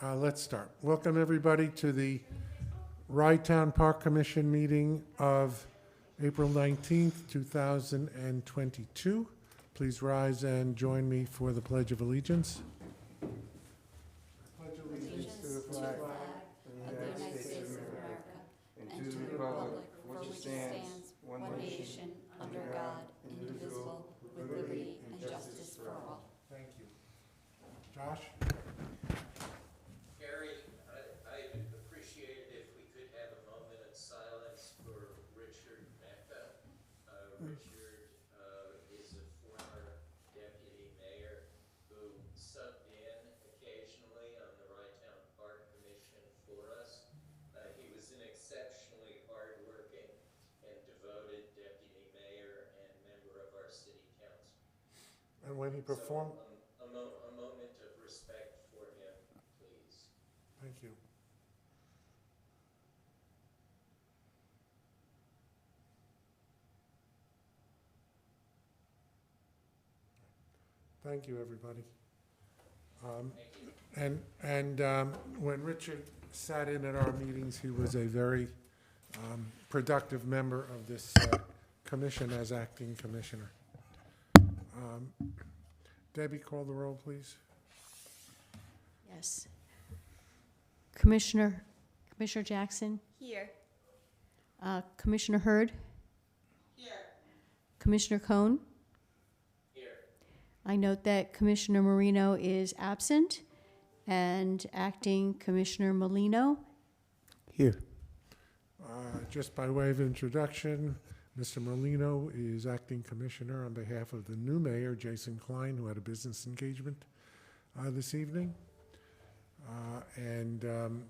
Let's start. Welcome, everybody, to the Rye-Town Park Commission meeting of April 19th, 2022. Please rise and join me for the Pledge of Allegiance. Pledge allegiance to the flag of the United States of America and to the republic for which it stands, one nation, under God, indivisible, with liberty and justice for all. Thank you. Josh? I'd appreciate it if we could have a moment of silence for Richard Mecca. Richard is a former deputy mayor who subbed in occasionally on the Rye-Town Park Commission for us. He was an exceptionally hardworking and devoted deputy mayor and member of our city council. And when he performed... So, a moment of respect for him, please. Thank you. Thank you, everybody. When Richard sat in at our meetings, he was a very productive member of this commission as acting commissioner. Debbie, call the roll, please. Yes. Commissioner Jackson? Here. Commissioner Hurd? Here. Commissioner Cohn? Here. I note that Commissioner Marino is absent, and Acting Commissioner Molino? Here. Just by way of introduction, Mr. Molino is acting commissioner on behalf of the new mayor, Jason Klein, who had a business engagement this evening.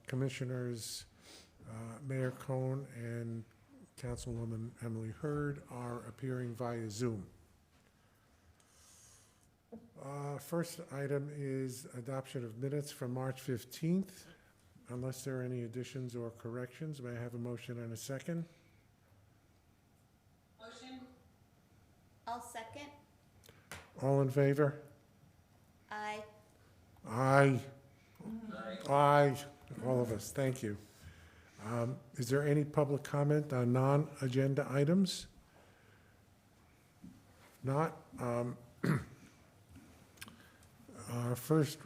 Commissioners Mayor Cohn and Councilwoman Emily Hurd are appearing via Zoom. First item is adoption of minutes from March 15th. Unless there are any additions or corrections, may I have a motion and a second? Motion. I'll second. All in favor? Aye. Aye. Aye. All of us, thank you. Is there any public comment on non-agenda items? Not. Our first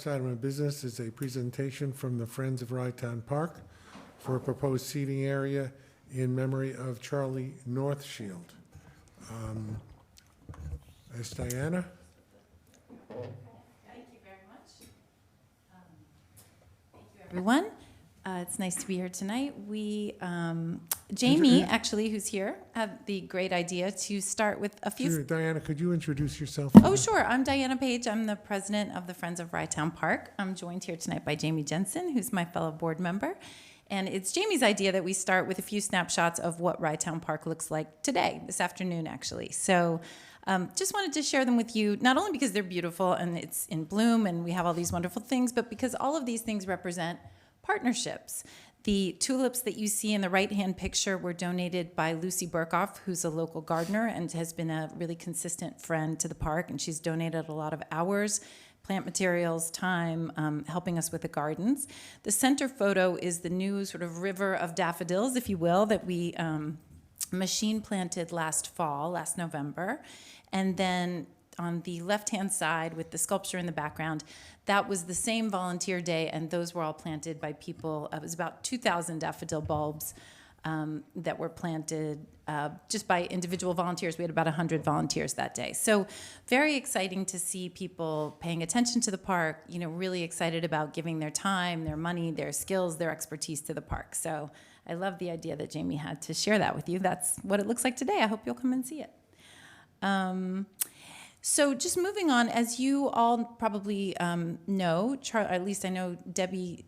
item of business is a presentation from the Friends of Rye-Town Park for a proposed seating area in memory of Charlie Northshield. Is Diana? Thank you very much. Thank you, everyone. It's nice to be here tonight. Jamie, actually, who's here, had the great idea to start with a few... Diana, could you introduce yourself? Oh, sure. I'm Diana Page. I'm the president of the Friends of Rye-Town Park. I'm joined here tonight by Jamie Jensen, who's my fellow board member. And it's Jamie's idea that we start with a few snapshots of what Rye-Town Park looks like today, this afternoon, actually. So just wanted to share them with you, not only because they're beautiful and it's in bloom and we have all these wonderful things, but because all of these things represent partnerships. The tulips that you see in the right-hand picture were donated by Lucy Burkhoff, who's a local gardener and has been a really consistent friend to the park, and she's donated a lot of hours, plant materials, time, helping us with the gardens. The center photo is the new sort of river of daffodils, if you will, that we machine planted last November. And then on the left-hand side with the sculpture in the background, that was the same volunteer day, and those were all planted by people. It was about 2,000 daffodil bulbs that were planted just by individual volunteers. We had about 100 volunteers that day. So very exciting to see people paying attention to the park, really excited about giving their time, their money, their skills, their expertise to the park. So I love the idea that Jamie had to share that with you. That's what it looks like today. I hope you'll come and see it. So just moving on, as you all probably know, at least I know Debbie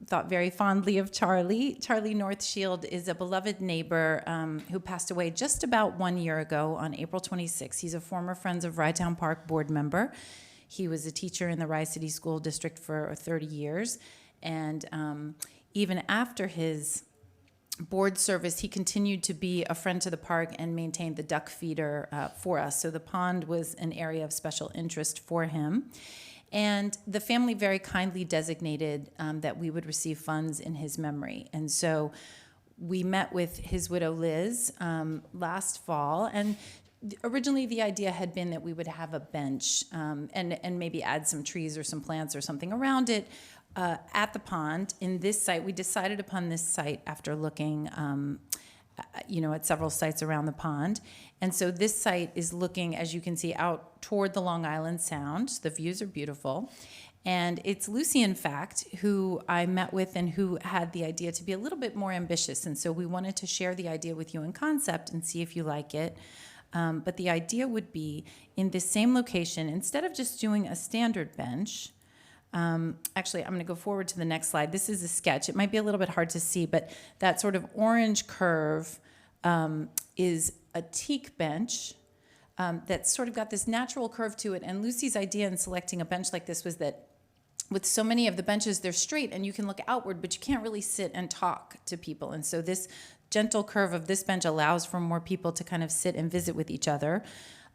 thought very fondly of Charlie. Charlie Northshield is a beloved neighbor who passed away just about 1 year ago on April 26th. He's a former Friends of Rye-Town Park board member. He was a teacher in the Rye City School District for 30 years. And even after his board service, he continued to be a friend to the park and maintained the duck feeder for us. So the pond was an area of special interest for him. And the family very kindly designated that we would receive funds in his memory. And so we met with his widow, Liz, last fall. And originally the idea had been that we would have a bench and maybe add some trees or some plants or something around it at the pond. In this site, we decided upon this site after looking at several sites around the pond. And so this site is looking, as you can see, out toward the Long Island Sound. The views are beautiful. And it's Lucy, in fact, who I met with and who had the idea to be a little bit more ambitious. And so we wanted to share the idea with you in concept and see if you like it. But the idea would be in this same location, instead of just doing a standard bench, actually, I'm going to go forward to the next slide. This is a sketch. It might be a little bit hard to see, but that sort of orange curve is a teak bench that's sort of got this natural curve to it. And Lucy's idea in selecting a bench like this was that with so many of the benches, they're straight and you can look outward, but you can't really sit and talk to people. And so this gentle curve of this bench allows for more people to kind of sit and visit with each other.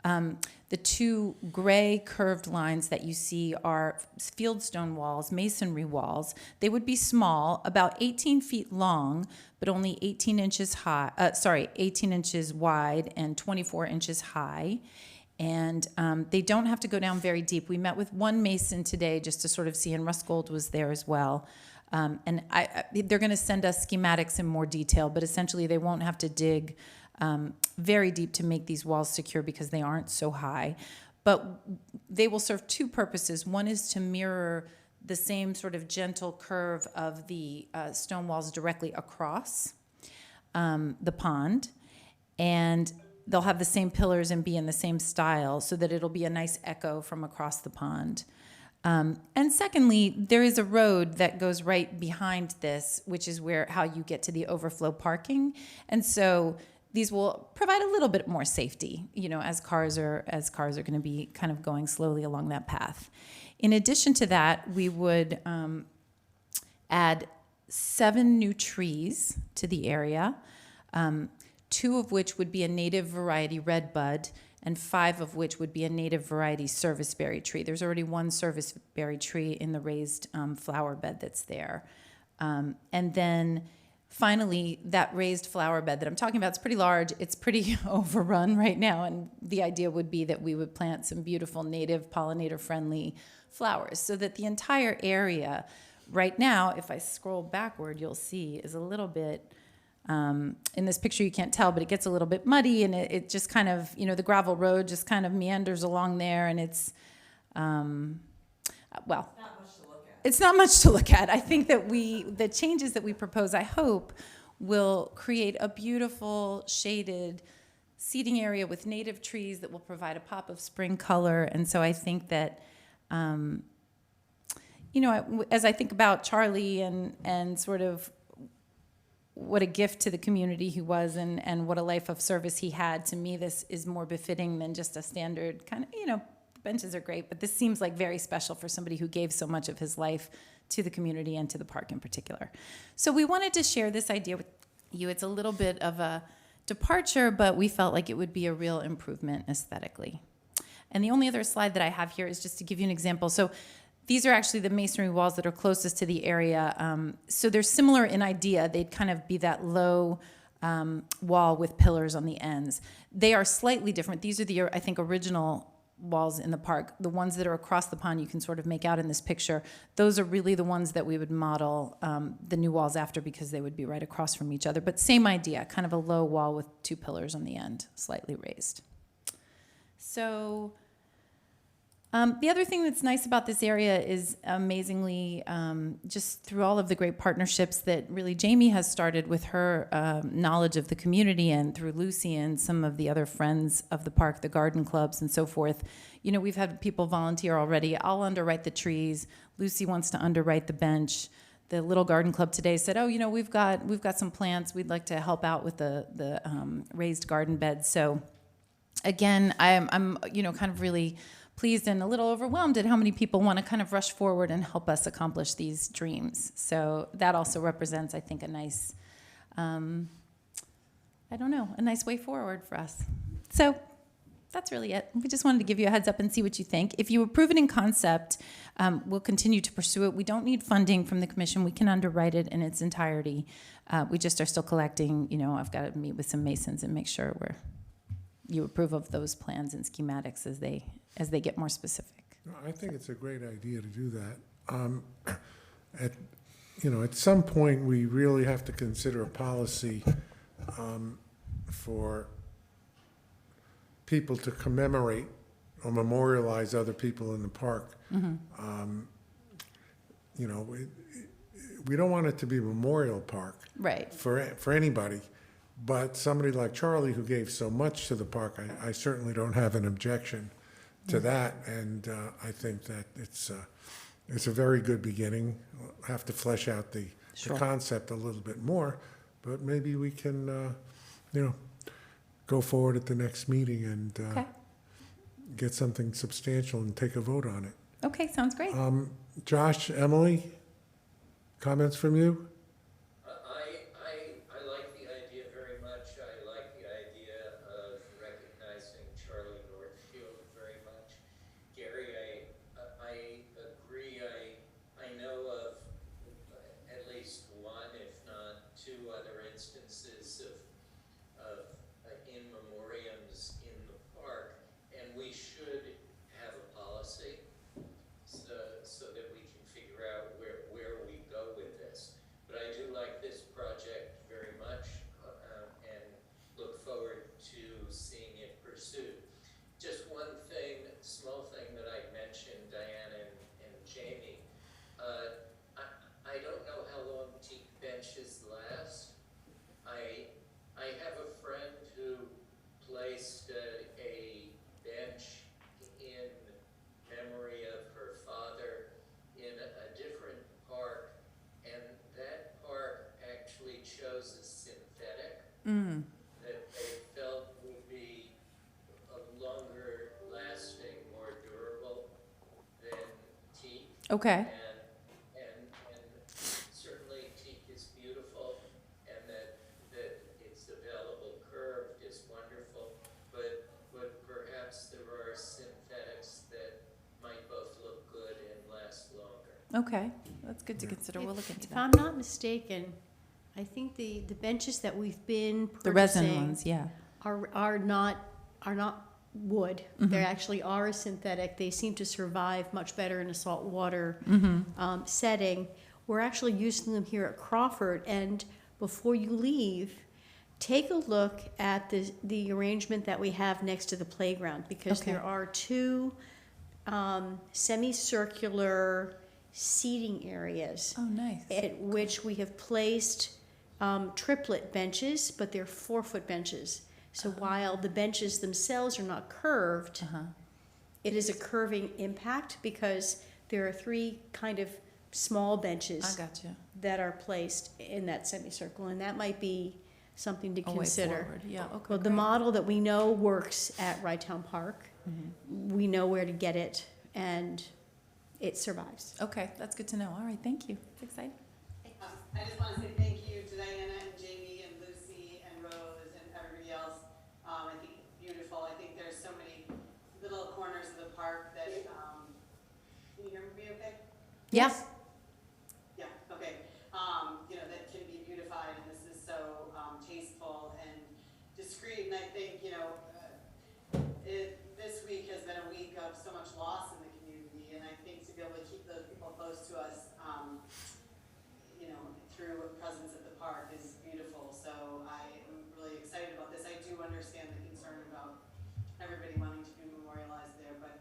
The two gray curved lines that you see are fieldstone walls, masonry walls. They would be small, about 18 feet long, but only 18 inches wide and 24 inches high. And they don't have to go down very deep. We met with one mason today just to sort of see, and Russ Gold was there as well. And they're going to send us schematics in more detail, but essentially they won't have to dig very deep to make these walls secure because they aren't so high. But they will serve two purposes. One is to mirror the same sort of gentle curve of the stone walls directly across the pond. And they'll have the same pillars and be in the same style so that it'll be a nice echo from across the pond. And secondly, there is a road that goes right behind this, which is how you get to the overflow parking. And so these will provide a little bit more safety, as cars are going to be kind of going slowly along that path. In addition to that, we would add 7 new trees to the area, 2 of which would be a native variety redbud, and 5 of which would be a native variety serviceberry tree. There's already one serviceberry tree in the raised flower bed that's there. And then finally, that raised flower bed that I'm talking about is pretty large. It's pretty overrun right now, and the idea would be that we would plant some beautiful native pollinator-friendly flowers so that the entire area right now, if I scroll backward, you'll see is a little bit, in this picture you can't tell, but it gets a little bit muddy, and it just kind of, the gravel road just kind of meanders along there, and it's, it's not much to look at. I think that the changes that we propose, I hope, will create a beautiful shaded seating area with native trees that will provide a pop of spring color. And so I think that, as I think about Charlie and sort of what a gift to the community he was and what a life of service he had, to me this is more befitting than just a standard kind of, benches are great, but this seems like very special for somebody who gave so much of his life to the community and to the park in particular. So we wanted to share this idea with you. It's a little bit of a departure, but we felt like it would be a real improvement aesthetically. And the only other slide that I have here is just to give you an example. So these are actually the masonry walls that are closest to the area. So they're similar in idea. They'd kind of be that low wall with pillars on the ends. They are slightly different. These are the, I think, original walls in the park. The ones that are across the pond you can sort of make out in this picture. Those are really the ones that we would model the new walls after because they would be right across from each other. But same idea, kind of a low wall with 2 pillars on the end, slightly raised. So the other thing that's nice about this area is amazingly, just through all of the great partnerships that really Jamie has started with her knowledge of the community and through Lucy and some of the other friends of the park, the garden clubs and so forth. We've had people volunteer already. I'll underwrite the trees. Lucy wants to underwrite the bench. The little garden club today said, oh, we've got some plants. We'd like to help out with the raised garden beds. So again, I'm kind of really pleased and a little overwhelmed at how many people want to kind of rush forward and help us accomplish these dreams. So that also represents, I think, a nice, a nice way forward for us. So that's really it. We just wanted to give you a heads up and see what you think. If you approve it in concept, we'll continue to pursue it. We don't need funding from the commission. We can underwrite it in its entirety. We just are still collecting, I've got to meet with some masons and make sure you approve of those plans and schematics as they get more specific. No, I think it's a great idea to do that. At some point, we really have to consider a policy for people to commemorate or memorialize other people in the park. We don't want it to be a memorial park Right. for anybody, but somebody like Charlie who gave so much to the park, I certainly don't have an objection to that, and I think that it's a very good beginning. We'll have to flesh out the concept a little bit more, but maybe we can, go forward at the next meeting and Okay. get something substantial and take a vote on it. Okay, sounds great. Josh, Emily, comments from you? I like the idea very much. I like the idea of recognizing Charlie Northshield very much. Gary, I agree. I know of at least one, if not two other instances of in memoriams in the park, and we should have a policy so that we can figure out where we go with this. But I do like this project very much and look forward to seeing it pursued. Just one thing, small thing that I mentioned, Diana and Jamie, I don't know how long teak benches last. I have a friend who placed a bench in memory of her father in a different park, and that park actually chose a synthetic that they felt would be a longer lasting, more durable than teak. Okay. And certainly teak is beautiful, and that it's available curved is wonderful, but perhaps there are synthetics that might both look good and last longer. Okay, that's good to consider. We'll look into If that. I'm not mistaken, I think the benches that we've been The resin purchasing ones, yeah. are not wood. They actually are a synthetic. They seem to survive much better in a saltwater setting. We're actually using them here at Crawford, and before you leave, take a look at the arrangement that we have next to the playground, because Okay. there are two semicircular seating areas Oh, nice. at which we have placed triplet benches, but they're 4-foot benches. So while the benches themselves are not curved, it is a curving impact because there are 3 kind of small benches I got you. that are placed in that semicircle, and that might be something to A way consider. forward. Yeah, okay. Well, the great. model that we know works at Rytown Park, we know where to get it, and it survives. Okay, that's good to know. All right, thank you. It's exciting. I just want to say thank you to Diana and Jamie and Lucy and Rose and everybody else. I think it's beautiful. I think there's so many little corners of the park that, can you hear me okay? Yeah. Yeah, okay. That can be beautified, and this is so tasteful and discreet. And I think, this week has been a week of so much loss in the community, and I think to be able to keep those people close to us, through presence at the park is beautiful. So I am really excited about this. I do understand the concern about everybody wanting to be memorialized there, but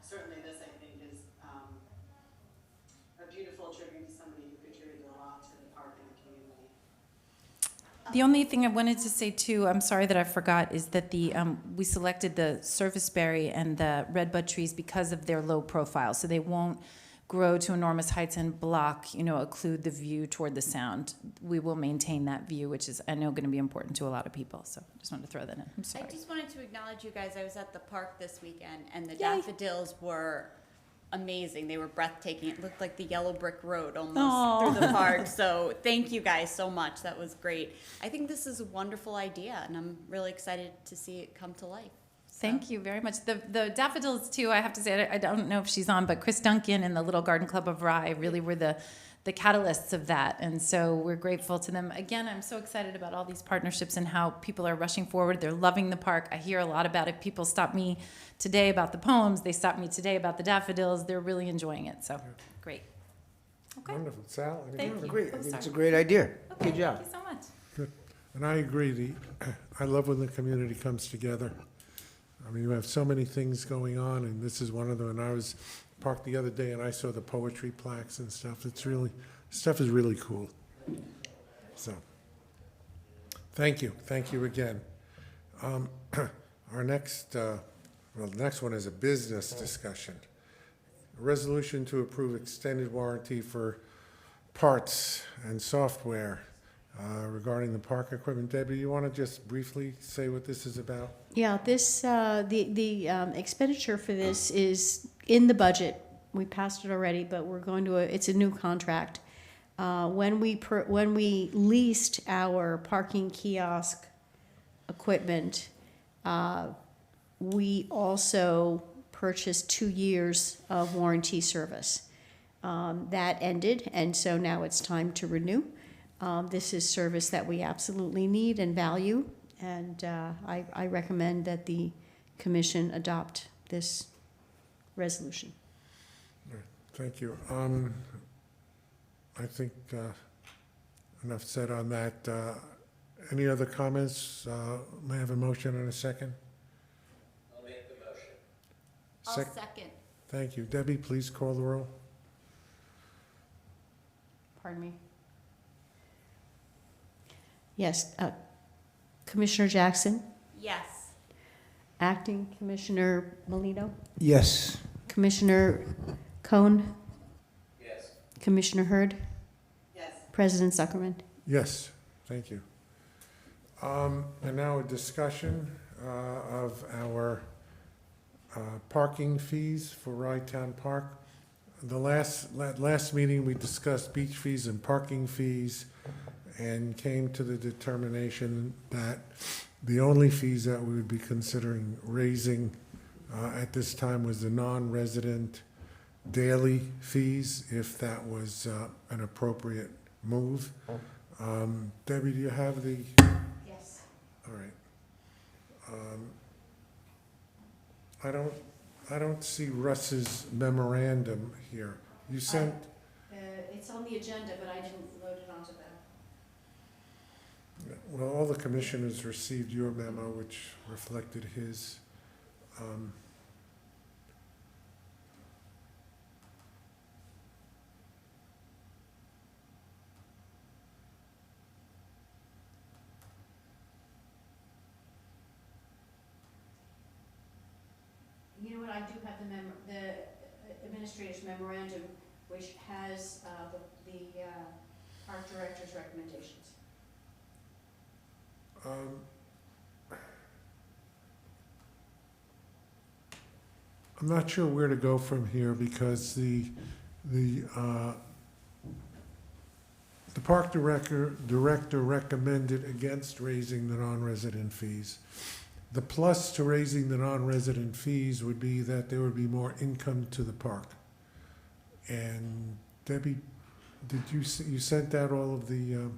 certainly this, I think, is a beautiful tribute to somebody who contributed a lot to the park and the community. The only thing I wanted to say too, I'm sorry that I forgot, is that we selected the serviceberry and the redbud trees because of their low profile, so they won't grow to enormous heights and block, occlude the view toward the sound. We will maintain that view, which is, I know, going to be important to a lot of people. So just wanted to throw that in. I'm sorry. I just wanted to acknowledge you guys. I was at the park this weekend, and the Yay. daffodils were amazing. They were breathtaking. It looked like the yellow brick road almost Aw. through the park. So thank you guys so much. That was great. I think this is a wonderful idea, and I'm really excited to see it come to life. Thank you very much. The daffodils too, I have to say, I don't know if she's on, but Chris Duncan and the Little Garden Club of Rye really were the catalysts of that. And so we're grateful to them. Again, I'm so excited about all these partnerships and how people are rushing forward. They're loving the park. I hear a lot about it. People stop me today about the poems. They stopped me today about the daffodils. They're really enjoying it. So great. Okay. Wonderful. Sal? any Thank other- you. Great, Oh, I think it's a sorry. great idea. Okay, Good job. Thank you so much. Good. And I agree. I love when the community comes together. I mean, you have so many things going on, and this is one of them. And I was parked the other day, and I saw the poetry plaques and stuff. Stuff is really cool. So, thank you. Thank you again. Our next, the next one is a business discussion. A resolution to approve extended warranty for parts and software regarding the park equipment. Debbie, you want to just briefly say what this is about? Yeah, this, the expenditure for this is in the budget. We passed it already, but we're going to, it's a new contract. When we leased our parking kiosk equipment, we also purchased 2 years of warranty service. That ended, and so now it's time to renew. This is service that we absolutely need and value, and I recommend that the commission adopt this resolution. Thank you. I think enough said on that. Any other comments? May I have a motion and a second? I'll make the motion. I'll Sec- second. Thank you. Debbie, please call the roll. Pardon me? Yes, Commissioner Jackson, Yes. Acting Commissioner Molino, Yes. Commissioner Cohn, Yes. Commissioner Hurd, Yes. President Zuckerman. Yes, thank you. And now a discussion of our parking fees for Rye-Town Park. The last meeting, we discussed beach fees and parking fees and came to the determination that the only fees that we would be considering raising at this time was the non-resident daily fees, if that was an appropriate move. Debbie, do you have the, Yes. all right. I don't see Russ's memorandum here. You sent, It's on the agenda, but I didn't load it onto that. well, all the commissioners received your memo, which reflected his. You know what, I do have the administrator's memorandum, which has the park director's recommendations. I'm not sure where to go from here because the park director recommended against raising the non-resident fees. The plus to raising the non-resident fees would be that there would be more income to the park. And Debbie, did you sent out all of the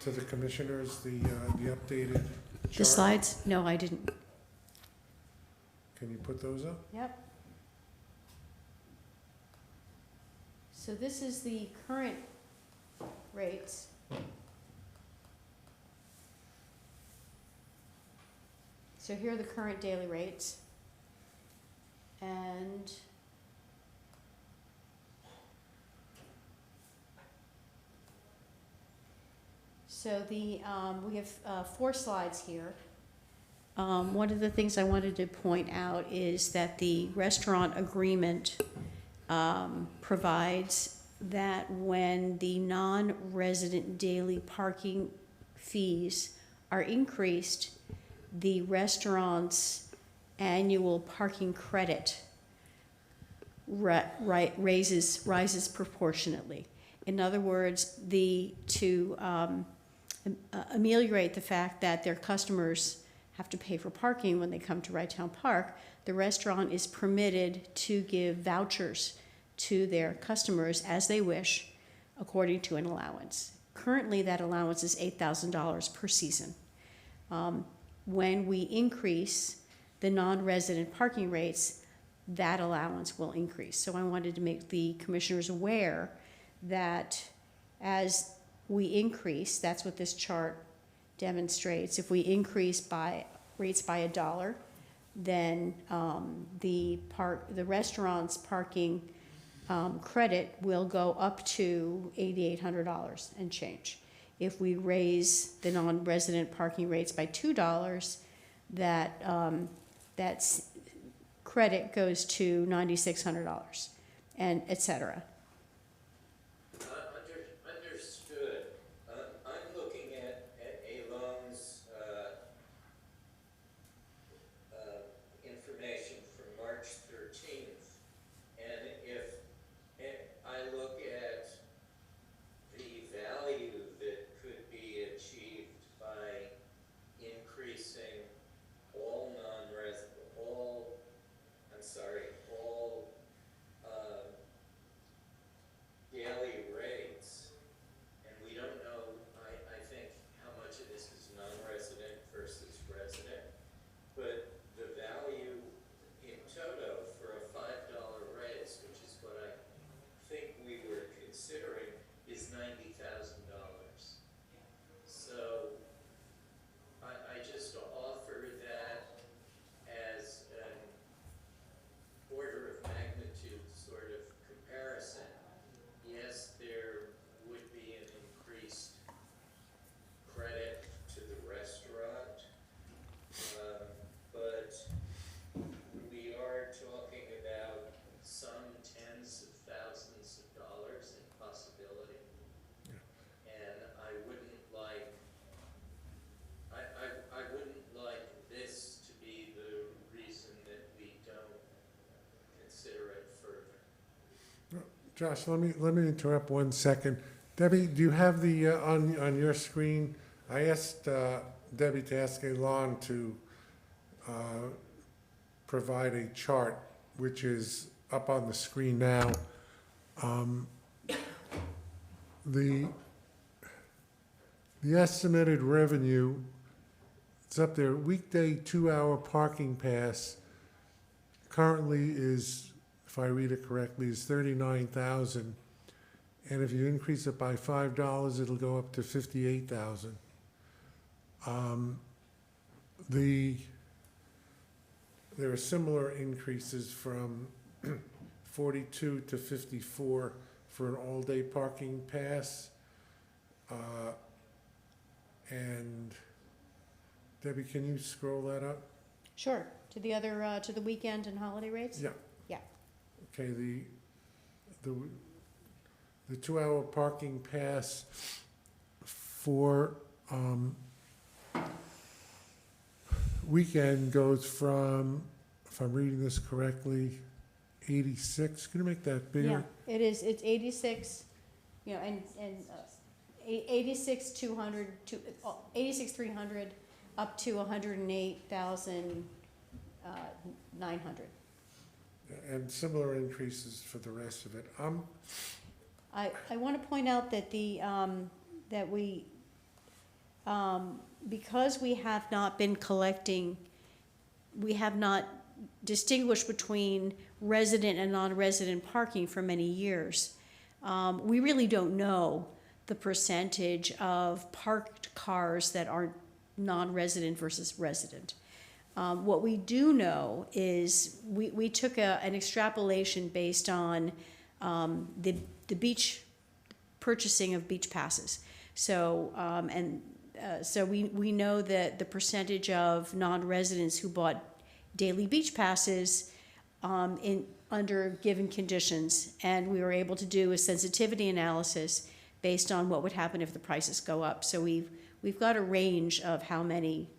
to the commissioners the updated chart? The slides? No, I didn't. Can you put those up? Yep. So this is the current rates. So here are the current daily rates. And so we have 4 slides here. One of the things I wanted to point out is that the restaurant agreement provides that when the non-resident daily parking fees are increased, the restaurant's annual parking credit rises proportionately. In other words, to ameliorate the fact that their customers have to pay for parking when they come to Rytown Park, the restaurant is permitted to give vouchers to their customers as they wish, according to an allowance. Currently, that allowance is $8,000 per season. When we increase the non-resident parking rates, that allowance will increase. So I wanted to make the commissioners aware that as we increase, that's what this chart demonstrates. If we increase rates by $1, then the restaurant's parking credit will go up to $8,800 and change. If we raise the non-resident parking rates by $2, that's credit goes to $9,600, and et cetera. Understood. I'm looking at Alon's information from March 13th, and if I look at the value that could be achieved by increasing all daily rates, and we don't know, I think, how much of this is non-resident versus resident, but the value in toto for a $5 raise, which is what I think we were considering, is $90,000. So I just offer that as an order of magnitude sort of comparison. Yes, there would be an increased credit to the restaurant, but we are talking about some tens of thousands of dollars in possibility. And I wouldn't like this to be the reason that we don't consider it further. Josh, let me interrupt 1 second. Debbie, do you have the on your screen? I asked Debbie to ask Elon to provide a chart, which is up on the screen now. The estimated revenue, it's up there. Weekday 2-hour parking pass currently is, if I read it correctly, is $39,000, and if you increase it by $5, it'll go up to $58,000. There are similar increases from 42 to 54 for an all-day parking pass, and Debbie, can you scroll that up? Sure. To the other, to the weekend and holiday rates? Yeah. Yeah. Okay, the 2-hour parking pass for weekend goes from, if I'm reading this correctly, 86. Can you make that bigger? Yeah, it is. It's 86, you know, and 86,200 to 86,300 up to 108,900. And similar increases for the rest of it. I want to point out that that we because we have not been collecting, we have not distinguished between resident and non-resident parking for many years. We really don't know the percentage of parked cars that are non-resident versus resident. What we do know is we took an extrapolation based on the beach purchasing of beach passes. So so we know that the percentage of non-residents who bought daily beach passes under given conditions, and we were able to do a sensitivity analysis based on what would happen if the prices go up. So we've got a range of how many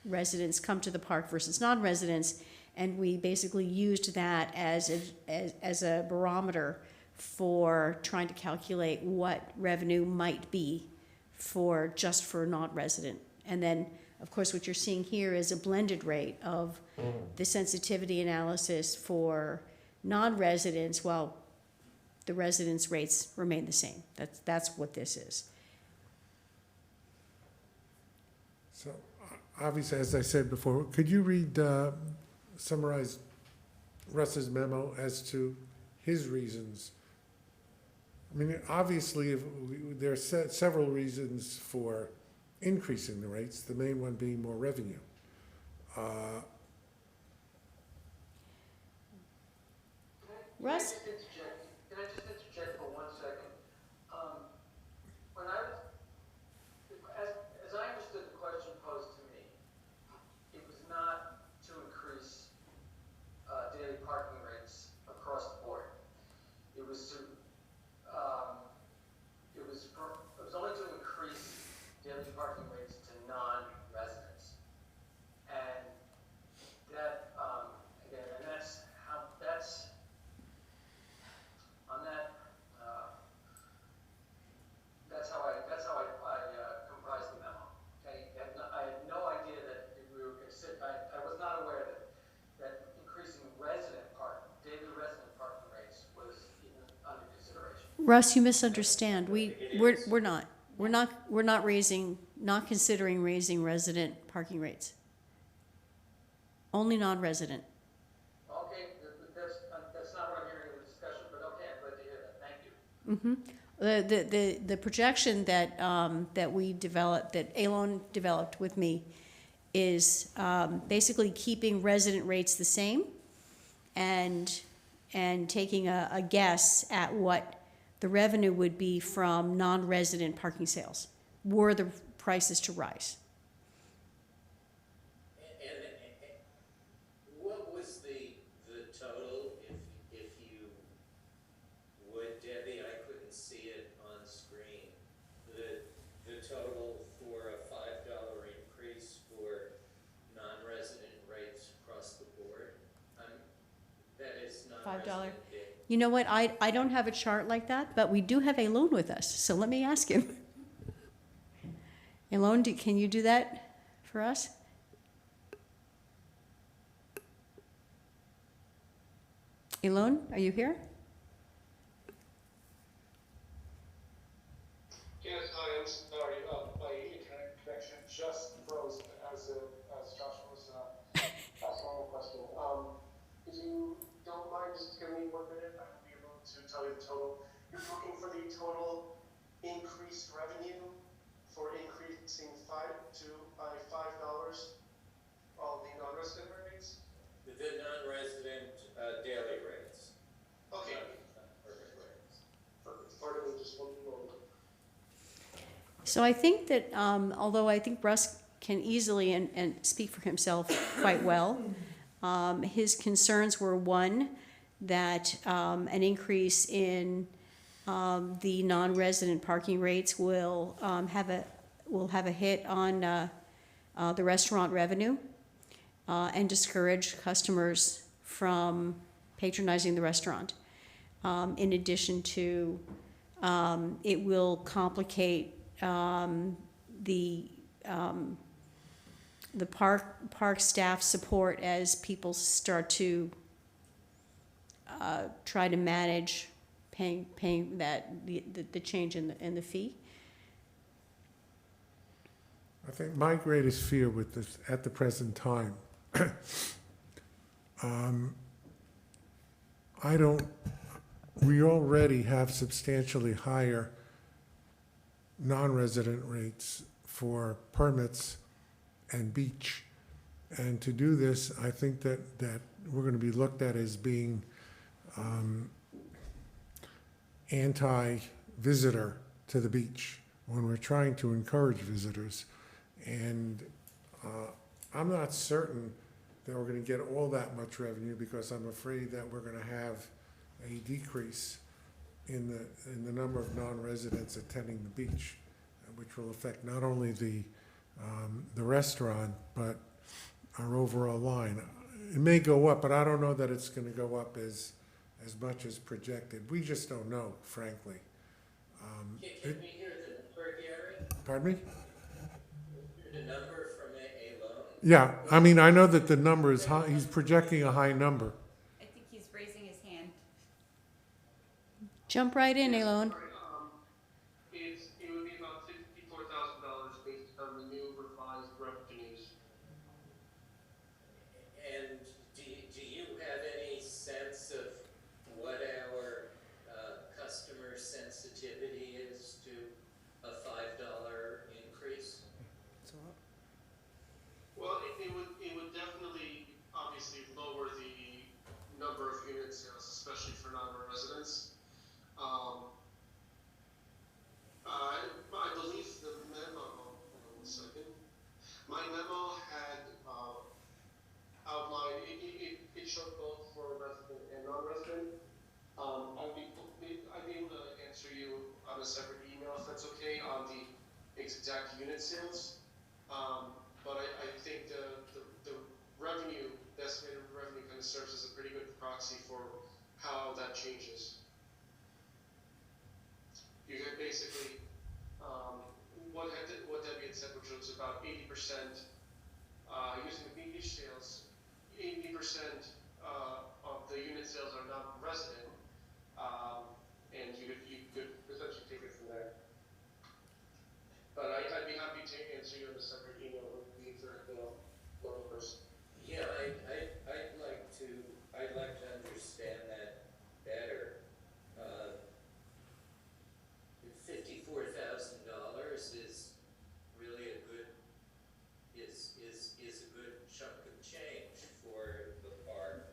residents come to the park versus non-residents, and we basically used that as a barometer for trying to calculate what revenue might be for non-resident. And then Of course, what you're seeing here is a blended rate of the sensitivity analysis for non-residents, while the residents' rates remain the same. That's what this is. So, obviously, as I said before, could you summarize Russ's memo as to his reasons? I mean, obviously, there are several reasons for increasing the rates, the main one being more revenue. Russ? Can I just interject for 1 second? When as I understood the question posed to me, it was not to increase daily parking rates across the board. It was to, it was only to increase daily parking rates to non-residents. And that, again, and that's on that, that's how I comprised the memo. Okay, I had no idea that we were consider. I was not aware that increasing daily resident parking rates was even under consideration. Russ, you misunderstand. We're not considering raising resident parking rates. Only non-resident. Okay, that's not what I'm hearing in the discussion, but okay, I'm glad to hear that. Thank you. The projection that we developed, that Elon developed with me, is basically keeping resident rates the same, and taking a guess at what the revenue would be from non-resident parking sales were the prices to rise. And what was the total, if you would, Debbie, I couldn't see it on screen, the total for a $5 increase for non-resident rates across the board? That is $5. non-resident. You know what? I don't have a chart like that, but we do have Elon with us, so let me ask him. Elon, can you do that for us? Elon, are you here? Yes, hi, I'm sorry. My internet connection just froze as Josh was asking a question. If you don't mind just giving me 1 minute, I will be able to tell you the total. You're looking for the total increased revenue for increasing $5 all the non-resident rates? The non-resident daily rates. Okay. Perfect rates. Pardon me, just 1 moment. So I think that although I think Russ can easily and speak for himself quite well, his concerns were, one, that an increase in the non-resident parking rates will have a hit on the restaurant revenue and discourage customers from patronizing the restaurant. In addition to, it will complicate the park staff support as people start to try to manage paying the change in the fee. I think my greatest fear with this at the present time, we already have substantially higher non-resident rates for permits and beach. And to do this, I think that we're going to be looked at as being anti-visitor to the beach when we're trying to encourage visitors. And I'm not certain that we're going to get all that much revenue, because I'm afraid that we're going to have a decrease in the number of non-residents attending the beach, which will affect not only the restaurant but our overall line. It may go up, but I don't know that it's going to go up as much as projected. We just don't know, frankly. Can we hear the number, Gary? Pardon me? The number from Yeah, I mean, I know that the number is high, he's projecting a high number. I think he's raising his hand. Jump right in, Yes, Elon. sorry, it would be about $54,000 based on the new revised revenues. And do you have any sense of what our customer sensitivity is to a $5 increase? Well, it would definitely, obviously, lower the number of unit sales, especially for non-residents. I believe the memo, hold on one second. My memo had outlined, it showed both for resident and non-resident. I'd be able to answer you on a separate email if that's okay on the exact unit sales. But I think the revenue, the estimated revenue kind of serves as a pretty good proxy for how that changes. You get basically what Debbie had said, which was about 80% using the beach sales. 80% of the unit sales are non-resident, and you could essentially take it from there. But I'd be happy to answer you in a separate email with the exact numbers. Yeah, I'd like to understand that better. $54,000 is really a good chunk of change for the park,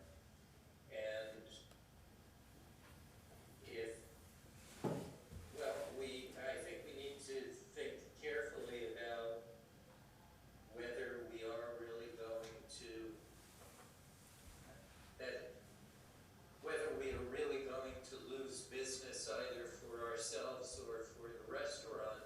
and I think we need to think carefully about whether we are really going to lose business either for ourselves or for the restaurant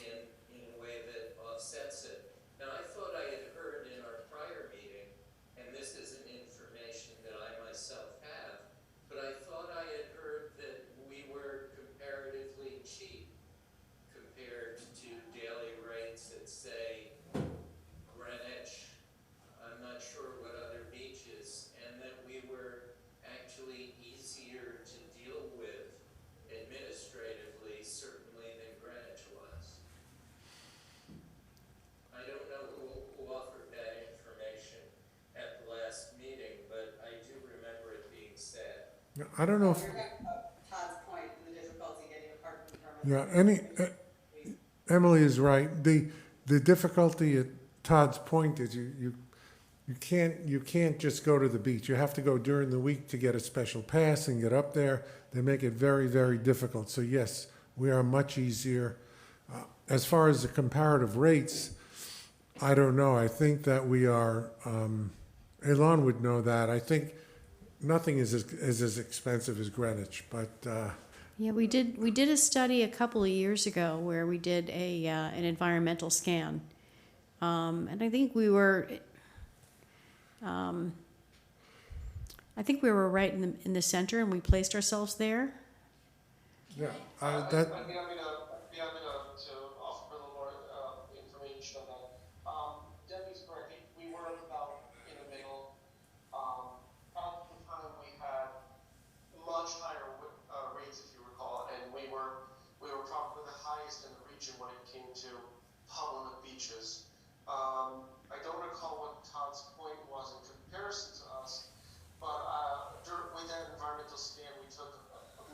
in a way that offsets it. Now, I thought I had heard in our prior meeting, and this isn't information that I myself have, but I thought I had heard that we were comparatively cheap compared to daily rates at, say, Greenwich, I'm not sure what other beaches, and that we were actually easier to deal with administratively, certainly, than Greenwich was. I don't know who offered that information at the last meeting, but I do remember it being said. I don't know if, You're talking about Todd's point and the difficulty getting a parking permit. yeah, Emily is right. The difficulty at Todd's point is you can't just go to the beach. You have to go during the week to get a special pass and get up there. They make it very, very difficult. So yes, we are much easier. As far as the comparative rates, I don't know. I think that we are, Elon would know that. I think nothing is as expensive as Greenwich, but Yeah, we did a study a couple of years ago where we did an environmental scan, and I think we were right in the center, and we placed ourselves there. yeah, I'd be happy to offer a little more information on that. Debbie's correct. We were about in the middle. At the time, we had much higher rates, if you recall, and we were probably the highest in the region when it came to public beaches. I don't recall what Todd's point was in comparison to us, but with that environmental scan, we took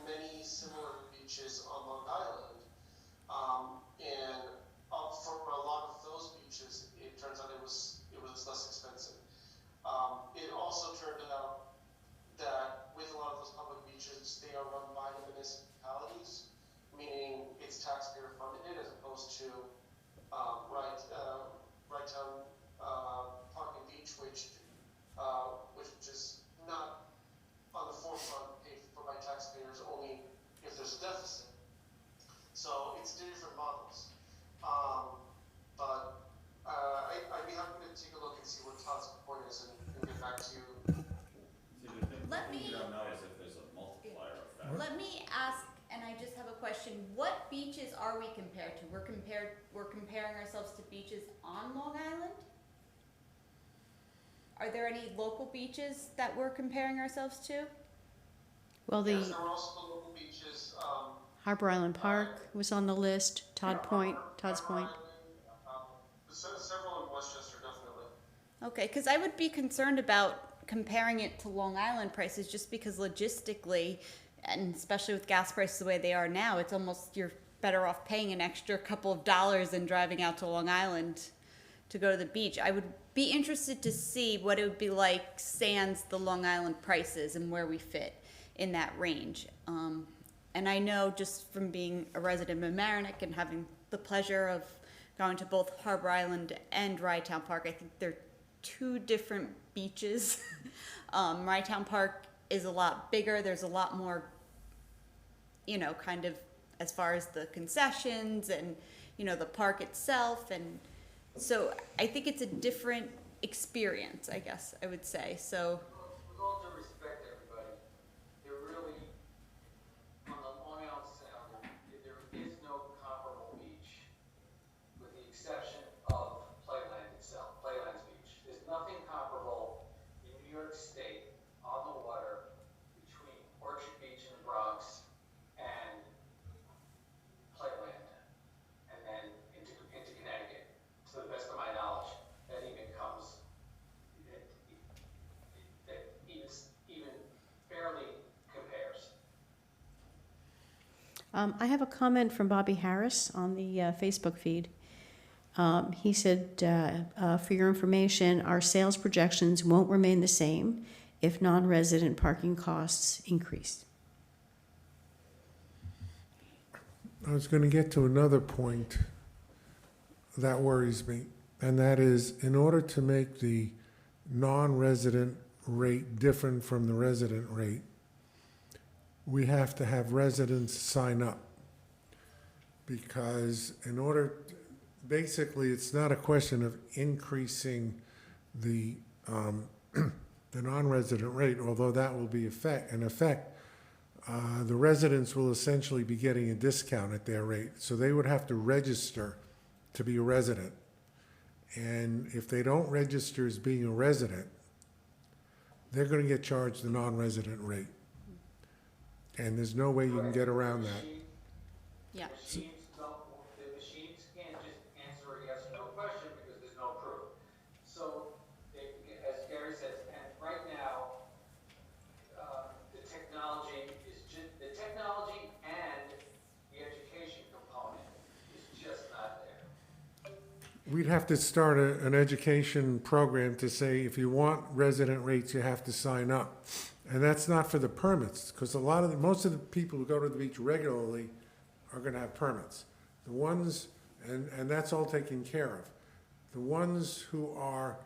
many similar beaches on Long Island, and for a lot of those beaches, it turns out it was less expensive. It also turned out that with a lot of those public beaches, they are run by the municipalities, meaning it's taxpayer funded as opposed to Right Town Park and Beach, which is not on the forefront paid for by taxpayers only if there's a deficit. So it's two different models. But I'd be happy to take a look and see what Todd's point is and get back to you. Let me- You don't know is if there's a multiplier effect. Let me ask, and I just have a question, what beaches are we compared to? We're comparing ourselves to beaches on Long Island? Are there any local beaches that we're comparing ourselves to? Well, Yes, the there are also the local beaches, Harbor Island Park was on the list, Todd Point, Todd's Harbor Point. Island, several in Westchester, definitely. Okay, because I would be concerned about comparing it to Long Island prices just because logistically, and especially with gas prices the way they are now, it's almost you're better off paying an extra couple of dollars than driving out to Long Island to go to the beach. I would be interested to see what it would be like sans the Long Island prices and where we fit in that range. And I know just from being a resident of Mamaroneck and having the pleasure of going to both Harbor Island and Rytown Park, I think they're two different beaches. Rytown Park is a lot bigger. There's a lot more, you know, kind of as far as the concessions and, you know, the park itself. And so I think it's a different experience, I guess I would say. So With all due respect, everybody, there really, on the Long Island Sound, there is no comparable beach, with the exception of Playland itself, Playland's beach. There's nothing comparable in New York State on the water between Orchard Beach in the Bronx and Playland, and then into Connecticut, to the best of my knowledge, that even comes, that even barely compares. I have a comment from Bobby Harris on the Facebook feed. He said, for your information, our sales projections won't remain the same if non-resident parking costs increase. I was going to get to another point that worries me, and that is in order to make the non-resident rate different from the resident rate, we have to have residents sign up. Because in order, basically, it's not a question of increasing the the non-resident rate, although that will be in effect. The residents will essentially be getting a discount at their rate. So they would have to register to be a resident. And if they don't register as being a resident, they're going to get charged the non-resident rate. And there's no way you can get around that. yeah. The machines can't just answer a yes or no question because there's no proof. So, as Gary says, and right now, the technology and the education component is just not there. We'd have to start an education program to say if you want resident rates, you have to sign up. And that's not for the permits, because most of the people who go to the beach regularly are going to have permits. The ones, and that's all taken care of. The ones who are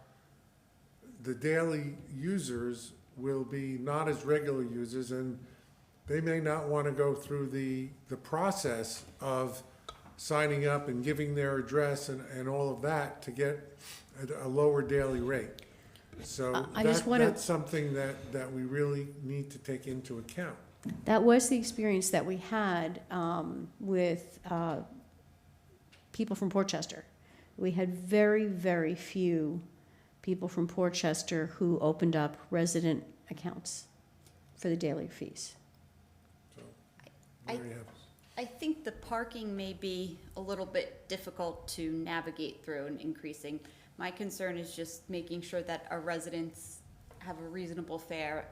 the daily users will be not as regular users, and they may not want to go through the process of signing up and giving their address and all of that to get a lower daily rate. So that's something that we really need to take into account. That was the experience that we had with people from Portchester. We had very, very few people from Portchester who opened up resident accounts for the daily fees. So there you have it. I think the parking may be a little bit difficult to navigate through and increasing. My concern is just making sure that our residents have a reasonable fare,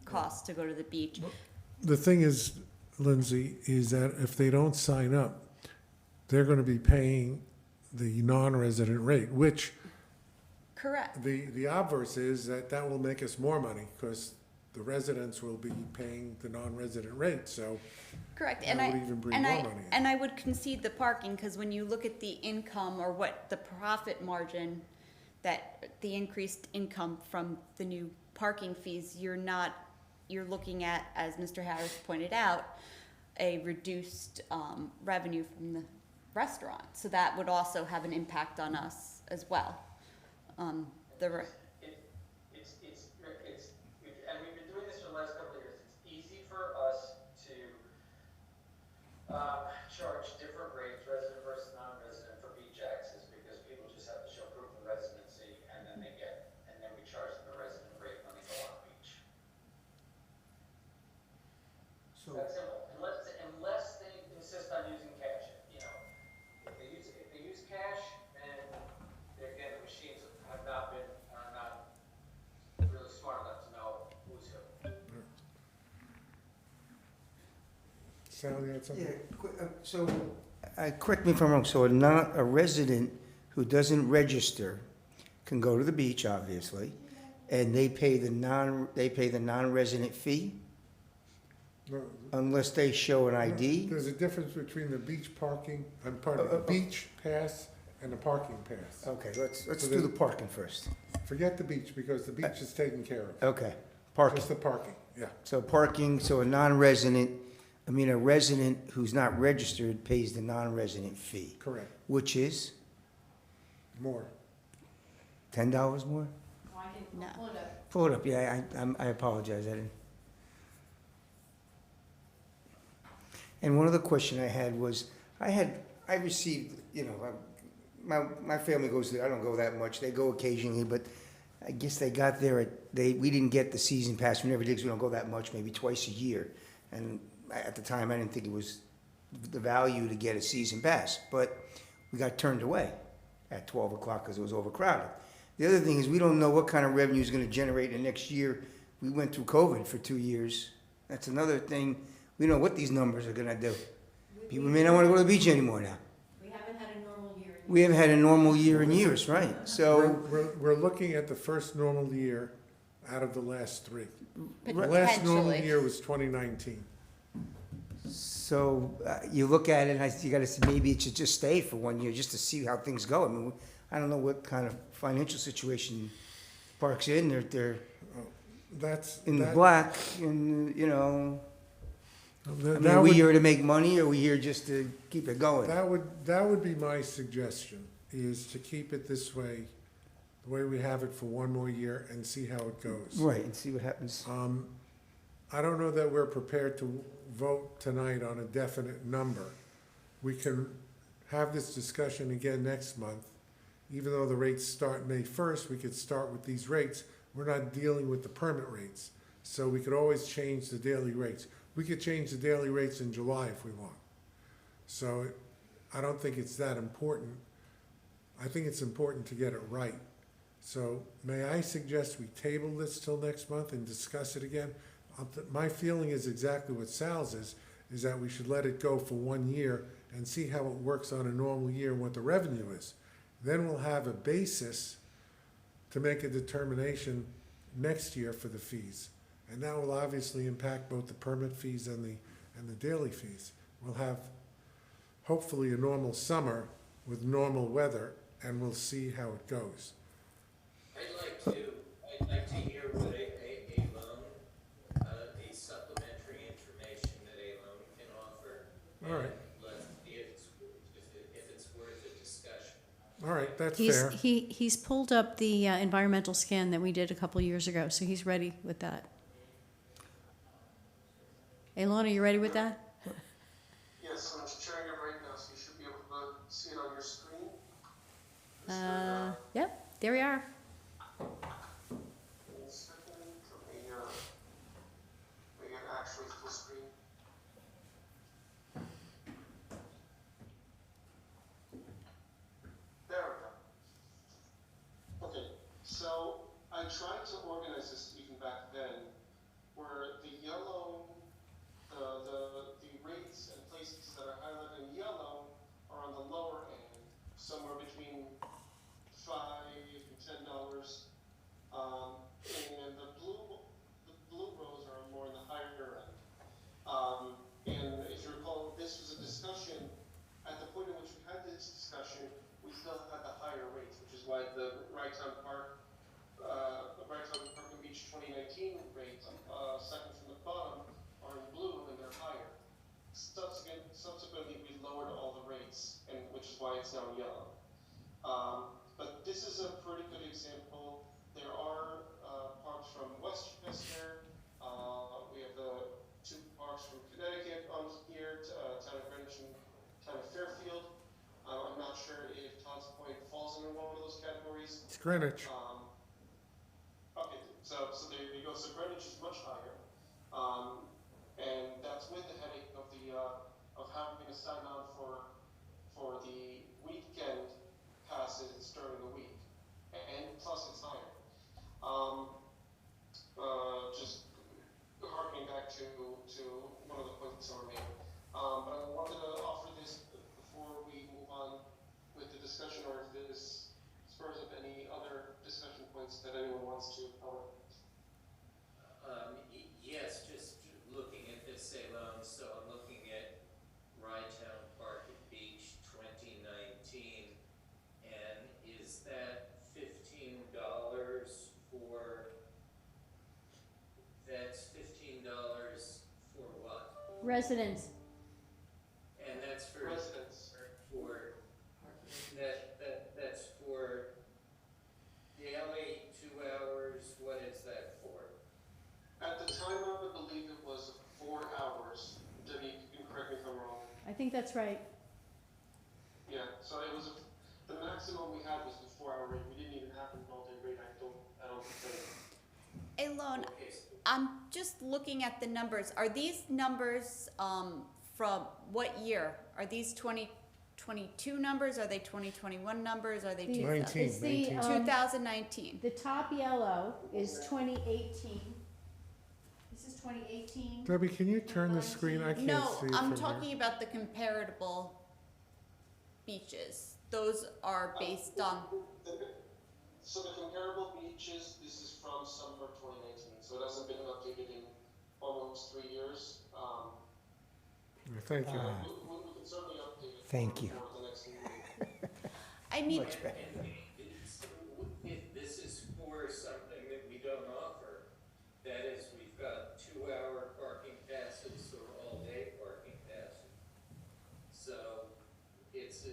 cost to go to the beach. The thing is, Lindsay, is that if they don't sign up, they're going to be paying the non-resident rate, which Correct. the obverse is that will make us more money because the residents will be paying the non-resident rate. So Correct. that would even bring more money in. And I would concede the parking because when you look at the income or what the profit margin, that the increased income from the new parking fees, you're looking at, as Mr. Harris pointed out, a reduced revenue from the restaurant. So that would also have an impact on us as well. And we've been doing this for the last couple of years. It's easy for us to charge different rates, resident versus non-resident, for beach access because people just have to show proof of residency and then they get That's simple, unless they insist on using cash, you know. If they use cash, then, again, the machines are not really smart enough to know who's who. Sal, you had something? Correct me if I'm wrong, so a resident who doesn't register can go to the beach, obviously, and they pay the non-resident fee No, unless they show an ID? There's a difference between the beach parking, the beach pass and the parking pass. Okay, let's So do the- the parking first. Forget the beach, because the beach is taken care of. Okay, parking. Just the parking, yeah. So a resident who's not registered pays the non-resident fee, Correct. which is More. $10 more? No. Pull it up, yeah, I apologize, I didn't. And one other question I had was, I received, my family goes there, I don't go that much, they go occasionally, but I guess they got there we didn't get the season pass, we never did, 'cause we don't go that much, maybe twice a year. And at the time, I didn't think it was the value to get a season pass, but we got turned away at 12 o'clock because it was overcrowded. The other thing is, we don't know what kind of revenue is going to generate in the next year. We went through COVID for 2 years. That's another thing. We don't know what these numbers are going to do. People may not want to go to the beach anymore now. We haven't had a normal year. We haven't had a normal year in years, right? So, We're looking at the first normal year out of the last 3. The last normal Potentially. year was 2019. you look at it and you got to say, maybe it should just stay for 1 year just to see how things go. I mean, I don't know what kind of financial situation Park's in. They're That's. in the that- black, and that are we would- here to make money, or are we here just to keep it going? That would be my suggestion, is to keep it this way, the way we have it for 1 more year, and see how it goes. Right, and see what happens. I don't know that we're prepared to vote tonight on a definite number. We can have this discussion again next month. Even though the rates start May 1st, we could start with these rates. We're not dealing with the permit rates, so we could always change the daily rates. We could change the daily rates in July if we want. So I don't think it's that important. I think it's important to get it right. So may I suggest we table this till next month and discuss it again? My feeling is exactly what Sal's is that we should let it go for 1 year and see how it works on a normal year and what the revenue is. Then we'll have a basis to make a determination next year for the fees. And that will obviously impact both the permit fees and the daily fees. We'll have hopefully a normal summer with normal weather, and we'll see how it goes. I'd like to hear what a loan, the supplementary information that a loan can offer. All right. And let's see if it's worth a discussion. All right, that's He's, fair. he's pulled up the environmental scan that we did a couple years ago, so he's ready with that. Ilona, you ready with that? Yes, I'm sharing it right now, so you should be able to see it on your screen. Yep, there we are. One second, let me get actually full screen. There we go. Okay, so I tried to organize this even back then, where the yellow, the rates and places that are highlighted in yellow are on the lower end, somewhere between $5 and $10. And the blue rows are more in the higher end. And if you recall, this was a discussion, at the point in which we had this discussion, we still had the higher rates, which is why the Ragtown Park and Beach 2019 rates, second from the bottom, are in blue and they're higher. Subsequently, we lowered all the rates, and which is why it's now yellow. But this is a pretty good example. There are parks from Westchester. We have the 2 parks from Connecticut on here, Town of Greenwich and Town of Fairfield. I'm not sure if Todd's Point falls into one of those categories. It's Greenwich. Okay, so there you go. So Greenwich is much higher, and that's with to one of the points that were made. But I wanted to offer this before we move on with the discussion, or if this spurs up any other discussion points that anyone wants to cover. Yes, just looking at this alone, so I'm looking at Rytown Park and Beach 2019, and is that $15 for, that's $15 for what? Residents, And that's for, Residents. for, that's for daily 2 hours, what is that for? At the time, I believe it was 4 hours. Debbie, you can correct me if I'm wrong. I think that's right. Yeah, so it was, the maximum we had was the 4-hour rate. We didn't even have an all-day rate, I don't think. Alone, Okay, so I'm just looking at the numbers. Are these numbers from what year? Are these 2022 numbers? Are they 2021 numbers? Are they The- 19, It's the, 19. 2019? the top yellow is 2018. This is 2018. Debbie, can you turn the screen? I can't No, see it I'm from talking here. about the comparable beaches. Those are based on, So the comparable beaches, this is from summer 2019, so it hasn't been updated in almost 3 years. Thank you. We can certainly update it. Thank you. For the next meeting. I mean, Much better. And if this is for something that we don't offer, that is, we've got 2-hour parking passes or all-day parking passes. So it's